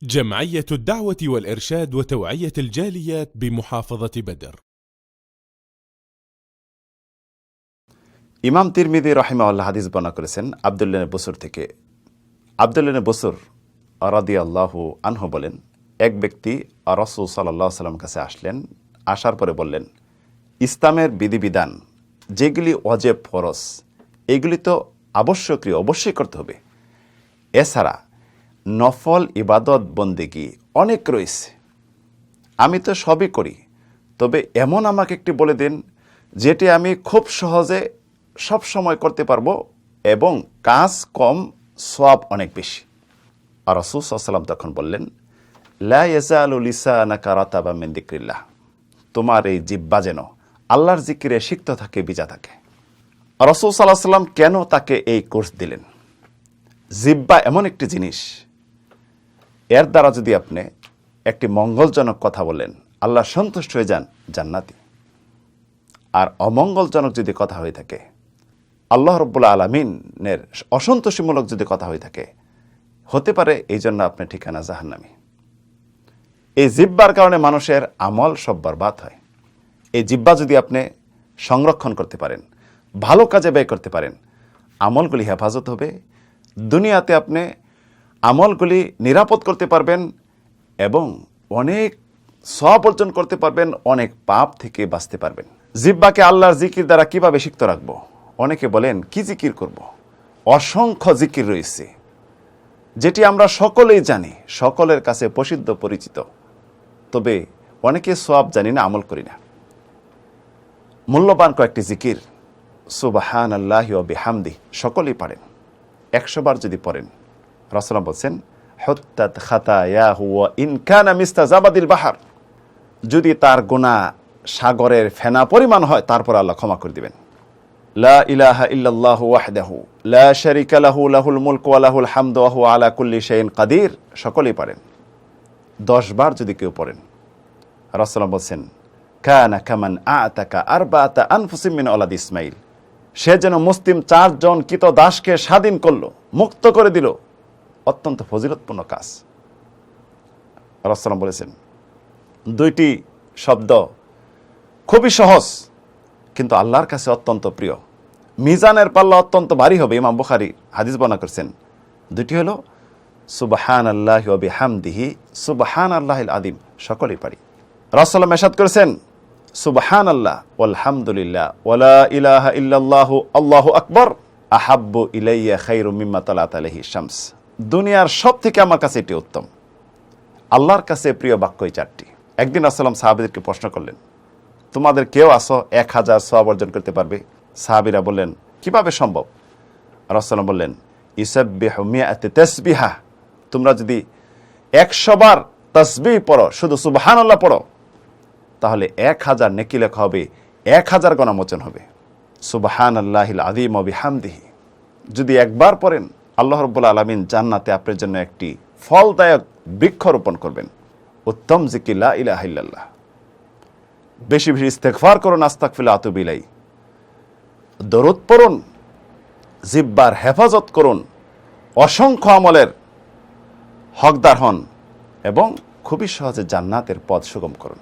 جمعية الدعوة والإرشاد وتوعية الجاليات بمحافظة بدر। ইমাম তিরমিজি রাহিমাহুল্লাহ হাদিস বর্ণনা করেছেন আব্দুল্লাহ ইবনে বুসর থেকে। আব্দুল্লাহ ইবনে বুসর রাদিয়াল্লাহু আনহু বলেন, এক ব্যক্তি রাসূল সাল্লাল্লাহু আলাইহি ওয়াসাল্লাম কাছে আসলেন। আসার পরে বললেন, ইসলামের বিধিবিধান যেগুলি ওয়াজিব ফরজ এগুলি তো আবশ্যকীয়, অবশ্যই করতে হবে। এছাড়া নফল ইবাদত বন্দেগী অনেক রয়েছে, আমি তো সবই করি, তবে এমন আমাকে একটি বলে দিন যেটি আমি খুব সহজে সব সময় করতে পারবো এবং কাজ কম, সওয়াব অনেক বেশি। আর রাসূল সাল্লাল্লাহু আলাইহি ওয়াসাল্লাম তখন বললেন, লা ইয়াজালু লিসানাকা রাতাবাম মিন যিকরিল্লাহ, তোমার এই জিহ্বা যেন আল্লাহর জিকিরে সিক্ত থাকে, ভিজা থাকে। রাসূল সাল্লাল্লাহু আলাইহি ওয়াসাল্লাম কেন তাকে এই কোর্স দিলেন? জিহ্বা এমন একটি জিনিস, এর দ্বারা যদি আপনি একটি মঙ্গলজনক কথা বলেন, আল্লাহ সন্তুষ্ট হয়ে যান, জান্নাতি। আর অমঙ্গলজনক যদি কথা হয়ে থাকে, আল্লাহ রাব্বুল আলামিনের অসন্তোষীমূলক যদি কথা হয়ে থাকে, হতে পারে এই জন্য আপনার ঠিকানা জাহান্নামী। এই জিহ্বার কারণে মানুষের আমল সব বরবাদ হয়। এই জিহ্বা যদি আপনি সংরক্ষণ করতে পারেন, ভালো কাজে ব্যয় করতে পারেন, আমলগুলি হেফাজত হবে, দুনিয়াতে আপনি আমলগুলি নিরাপদ করতে পারবেন এবং অনেক সওয়াব অর্জন করতে পারবেন, অনেক পাপ থেকে বাঁচতে পারবেন। জিহ্বাকে আল্লাহর জিকির দ্বারা কিভাবে সিক্ত রাখবো? অনেকে বলেন, কি জিকির করব? অসংখ্য জিকির রয়েছে যেটি আমরা সকলেই জানি, সকলের কাছে প্রসিদ্ধ পরিচিত, তবে অনেকে সওয়াব জানি না, আমল করি না। মূল্যবান কয়েকটি জিকির, সুবহানাল্লাহি ওয়া বিহামদিহি, সকলেই পারেন। 100 বার যদি পড়েন, রাসূলুল্লাহ বলেন, হুত্তাত খাতায়াহু ওয়া ইন কানা মিসলা জাবাদিল বাহর, যদি তার গুনাহ সাগরের ফেনা পরিমাণ হয়, তারপর আল্লাহ ক্ষমা করে দিবেন। লা ইলাহা ইল্লাল্লাহু ওয়াহদাহু লা শারীকা লাহু লাহুল মুলকু ওয়া লাহুল হামদু ওয়া হুয়া আলা কুল্লি শাইইন কাদির, সকলেই পারেন। 10 বার যদি কেউ পড়েন, রাসূলুল্লাহ বলেন, কানা কামান আতাকা আরবাআতা আনফুসিম মিন ওলাদ ইসমাঈল, সে যেন মুসলিম 4 জন কৃত দাসকে স্বাধীন করলো, মুক্ত করে দিল। অত্যন্ত ফজিলতপূর্ণ কাজ। রাসূলুল্লাহ বলেছেন, 2টি শব্দ খুবই সহজ, কিন্তু আল্লাহর কাছে অত্যন্ত প্রিয়, মিজানের পাল্লা অত্যন্ত ভারী হবে। ইমাম বুখারী হাদিস বর্ণনা করেছেন, 2টি হলো সুবহানাল্লাহি ওয়া বিহামদিহি সুবহানাল্লাহিল আযীম, সকলেই পারি। রাসূলুল্লাহ মেসাদ করেছেন, সুবহানাল্লাহ ওয়ালহামদুলিল্লাহ ওয়া লা ইলাহা ইল্লাল্লাহু আল্লাহু আকবার আহাব্বু ইলাইয়া খায়রুম মিম্মা তালাত আলাইহি শামস, দুনিয়ার সব থেকে আমার কাছে এটি উত্তম। আল্লাহর কাছে প্রিয় বাক্য এই 4টি। একদিন রাসূলুল্লাহ সাহাবীদেরকে প্রশ্ন করলেন, তোমাদের কেউ আসো 1000 সওয়াব অর্জন করতে পারবে? সাহাবীরা বললেন, কিভাবে সম্ভব? রাসূলুল্লাহ বললেন, ইউসাব্বিহু মিআতি তাসবিহা, তোমরা যদি 100 বার তাসবিহ পড়ো, শুধু সুবহানাল্লাহ পড়ো, তাহলে 1000 নেকি লেখা হবে, 1000 গুনাহ মোচন হবে। সুবহানাল্লাহিল আযীম ওয়া বিহামদিহি যদি একবার পড়েন, আল্লাহ রাব্বুল আলামিন জান্নাতে আপনার জন্য একটি ফলদায়ক বৃক্ষ রোপণ করবেন। উত্তম জিকির লা ইলাহা ইল্লাল্লাহ। বেশি বেশি ইস্তেগফার করুন, আস্তাগফিরুল্লাহ আতুবু ইলাই। দরুদ পড়ুন, জিহ্বার হেফাজত করুন, অসংখ্য আমলের হকদার হন এবং খুবই সহজে জান্নাতের পথ সুগম করুন।